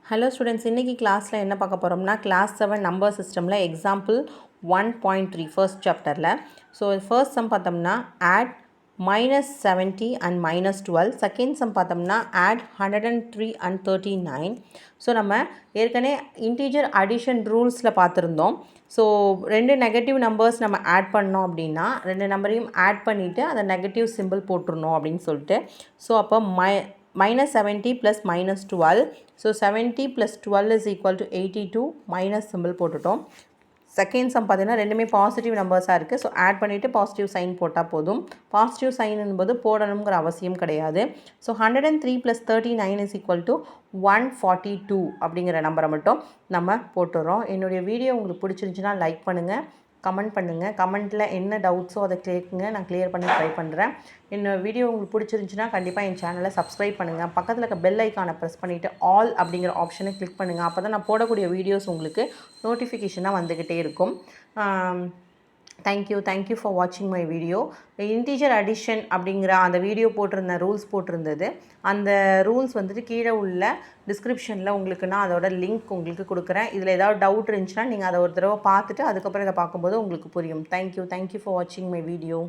Hello students, இன்றைக்கி கிளாஸில் என்ன பார்க்க போகிறோம்னா கிளாஸ் 7 நம்பர் சிஸ்டமில் எக்ஸாம்பிள் 1.3 ஃபர்ஸ்ட் சாப்டரில். ஸோ ஃபர்ஸ்ட் சம் பார்த்தோம்னா ஆட் -70 அண்ட் -12. செகண்ட் சம் பார்த்தோம்னா ஆட் 103 அண்ட் 39. ஸோ நம்ம ஏற்கனவே இன்டீஜர் அடிஷன் ரூல்ஸில் பார்த்துருந்தோம். ஸோ ரெண்டு நெகட்டிவ் நம்பர்ஸ் நம்ம ஆட் பண்ணோம் அப்படின்னா ரெண்டு நம்பரையும் ஆட் பண்ணிவிட்டு அந்த நெகட்டிவ் சிம்பிள் போட்டுருணும் அப்படின்னு சொல்லிட்டு. ஸோ அப்போ -70 + -12. So 70 + 12 is equal to 82. Minus simple போட்டுட்டோம். செகண்ட் சம் பார்த்தீங்கன்னா ரெண்டுமே பாசிட்டிவ் நம்பர்ஸாக இருக்குது. ஸோ ஆட் பண்ணிவிட்டு பாசிட்டிவ் சைன் போட்டால் போதும். பாசிட்டிவ் சைன் என்பது போடணுங்கிற அவசியம் கிடையாது. ஸோ 103 + 39 is equal to 142 அப்படிங்கிற நம்பரை மட்டும் நம்ம போட்டுடுறோம். என்னுடைய வீடியோ உங்களுக்கு பிடிச்சிருந்துச்சுன்னா லைக் பண்ணுங்கள், கமெண்ட் பண்ணுங்கள். கமெண்ட்டில் என்ன டவுட்ஸோ அதை கேட்குங்க, நான் கிளியர் பண்ணி ட்ரை பண்ணுறேன். என்னோடய வீடியோ உங்களுக்கு பிடிச்சிருந்துச்சுன்னா கண்டிப்பாக என் சேனலை சப்ஸ்கிரைப் பண்ணுங்கள். பக்கத்தில் இருக்க பெல் ஐக்கானை ப்ரெஸ் பண்ணிவிட்டு ஆல் அப்படிங்கிற ஆப்ஷனை கிளிக் பண்ணுங்கள். அப்போ தான் நான் போடக்கூடிய வீடியோஸ் உங்களுக்கு நோட்டிஃபிகேஷனாக வந்துக்கிட்டே இருக்கும். தேங்க்யூ ஃபார் வாட்சிங் மை வீடியோ. இன்டீஜர் அடிஷன் அப்படிங்கிற அந்த வீடியோ ரூல்ஸ் போட்டிருந்தது. அந்த ரூல்ஸ் வந்துட்டு கீழே உள்ள டிஸ்கிரிப்ஷனில் உங்களுக்கு நான் அதோட லிங்க் உங்களுக்கு கொடுக்குறேன். இதில் ஏதாவது டவுட் இருந்துச்சுன்னா நீங்கள் அதை ஒரு தடவை பார்த்துட்டு அதுக்கப்புறம் இதை பார்க்கும்போது உங்களுக்கு புரியும். தேங்க்யூ ஃபார் வாட்சிங் மை வீடியோ.